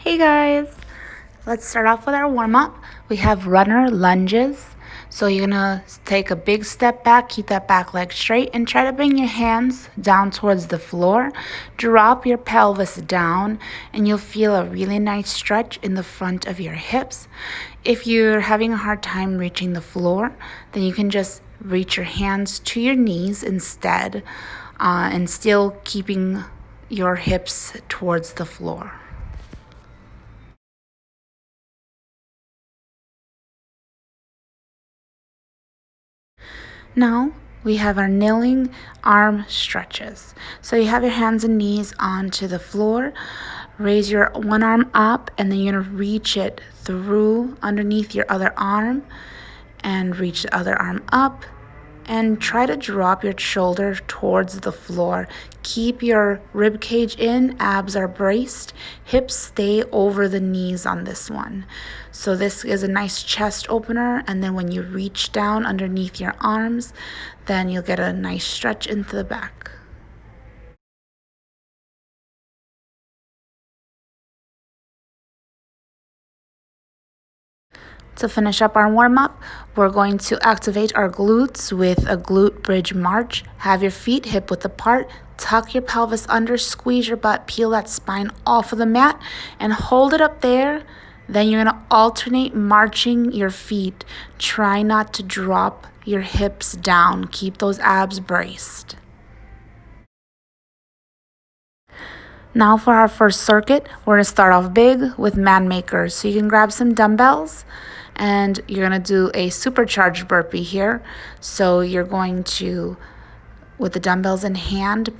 Hey guys, let's start off with our warm-up. We have runner lunges. So you're gonna take a big step back, keep that back leg straight, and try to bring your hands down towards the floor. Drop your pelvis down, and you'll feel a really nice stretch in the front of your hips. If you're having a hard time reaching the floor, then you can just reach your hands to your knees instead, and still keeping your hips towards the floor. Now we have our kneeling arm stretches. So you have your hands and knees onto the floor. Raise your one arm up, and then you're going to reach it through underneath your other arm and reach the other arm up. And try to drop your shoulder towards the floor. Keep your rib cage in, abs are braced, hips stay over the knees on this one. So this is a nice chest opener, and then when you reach down underneath your arms, then you'll get a nice stretch into the back. To finish up our warm-up, we're going to activate our glutes with a glute bridge march. Have your feet hip width apart, tuck your pelvis under, squeeze your butt, peel that spine off of the mat, and hold it up there. Then you're going to alternate marching your feet. Try not to drop your hips down. Keep those abs braced. Now for our first circuit, we're going to start off big with man makers. So you can grab some dumbbells, and you're going to do a supercharged burpee here. So you're going to, with the dumbbells in hand,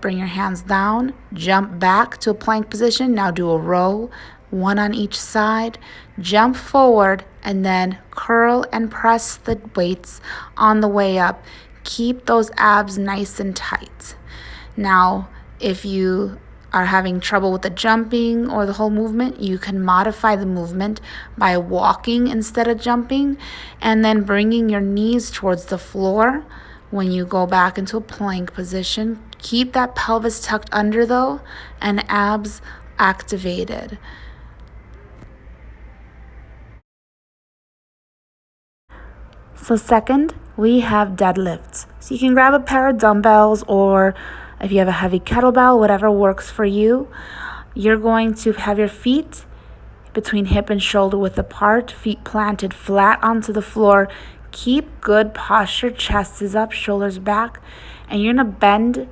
bring your hands down, jump back to a plank position. Now do a row, one on each side, jump forward, and then curl and press the weights on the way up. Keep those abs nice and tight. Now, if you are having trouble with the jumping or the whole movement, you can modify the movement by walking instead of jumping, and then bringing your knees towards the floor when you go back into a plank position. Keep that pelvis tucked under though, and abs activated. So second, we have deadlifts. So you can grab a pair of dumbbells, or if you have a heavy kettlebell, whatever works for you. You're going to have your feet between hip and shoulder width apart, feet planted flat onto the floor. Keep good posture, chest is up, shoulders back, and you're going to bend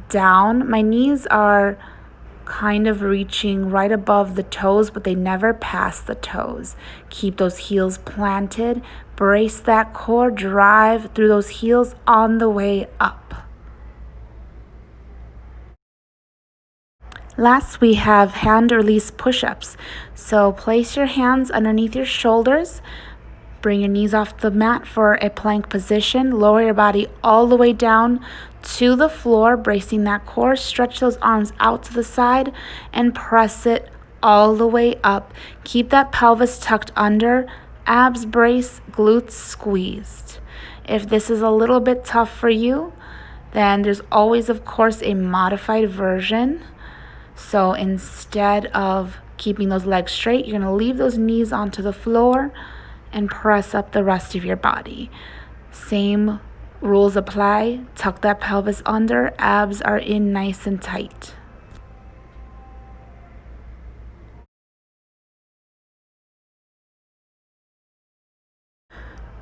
down. My knees are kind of reaching right above the toes, but they never pass the toes. Keep those heels planted, brace that core, drive through those heels on the way up. Last, we have hand release push-ups. So place your hands underneath your shoulders, bring your knees off the mat for a plank position, lower your body all the way down to the floor, bracing that core, stretch those arms out to the side, and press it all the way up. Keep that pelvis tucked under, abs brace, glutes squeezed. If this is a little bit tough for you, then there's always, of course, a modified version. So instead of keeping those legs straight, you're going to leave those knees onto the floor and press up the rest of your body. Same rules apply. Tuck that pelvis under, abs are in nice and tight.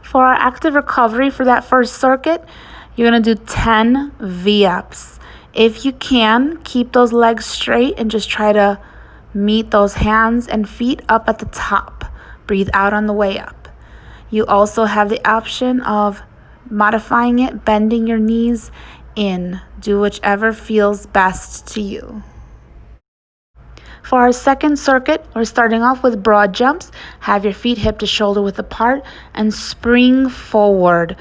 For our active recovery for that first circuit, you're going to do 10 V-ups. If you can, keep those legs straight and just try to meet those hands and feet up at the top. Breathe out on the way up. You also have the option of modifying it, bending your knees in. Do whichever feels best to you. For our second circuit, we're starting off with broad jumps. Have your feet hip to shoulder width apart and spring forward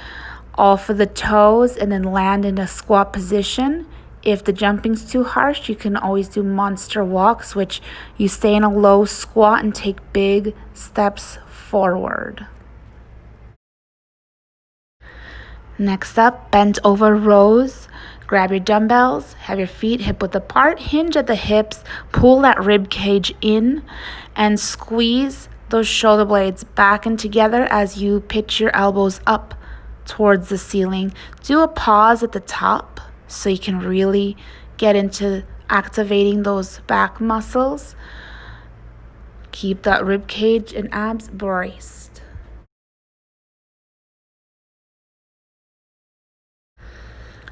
off of the toes, and then land in a squat position. If the jumping's too harsh, you can always do monster walks, which you stay in a low squat and take big steps forward. Next up, bent over rows. Grab your dumbbells, have your feet hip width apart, hinge at the hips, pull that rib cage in, and squeeze those shoulder blades back and together as you pitch your elbows up towards the ceiling. Do a pause at the top so you can really get into activating those back muscles. Keep that rib cage and abs braced.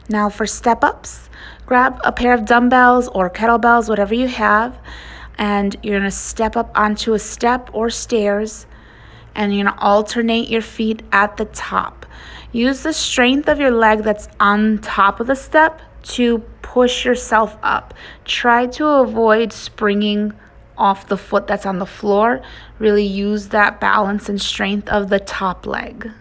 Now for step ups, grab a pair of dumbbells or kettlebells, whatever you have, and you're going to step up onto a step or stairs, and you're going to alternate your feet at the top. Use the strength of your leg that's on top of the step to push yourself up. Try to avoid springing off the foot that's on the floor. Really use that balance and strength of the top leg.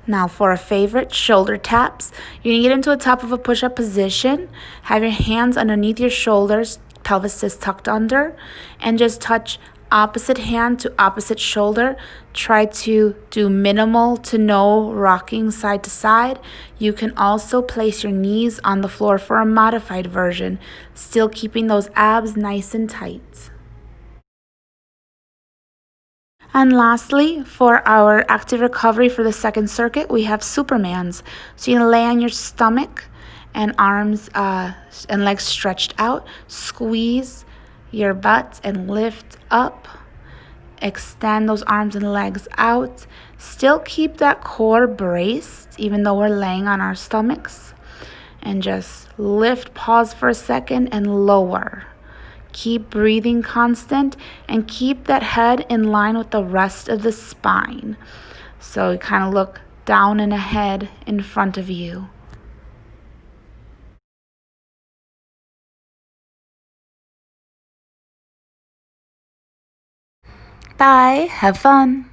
Now for a favorite, shoulder taps. You're going to get into a top of a push-up position. Have your hands underneath your shoulders, pelvis is tucked under, and just touch opposite hand to opposite shoulder. Try to do minimal to no rocking side to side. You can also place your knees on the floor for a modified version, still keeping those abs nice and tight. And lastly, for our active recovery for the second circuit, we have Supermans. So you can lay on your stomach and arms and legs stretched out. Squeeze your butt and lift up. Extend those arms and legs out. Still keep that core braced even though we're laying on our stomachs. And just lift, pause for a second, and lower. Keep breathing constant and keep that head in line with the rest of the spine. So you kind of look down and ahead in front of you. Bye. Have fun.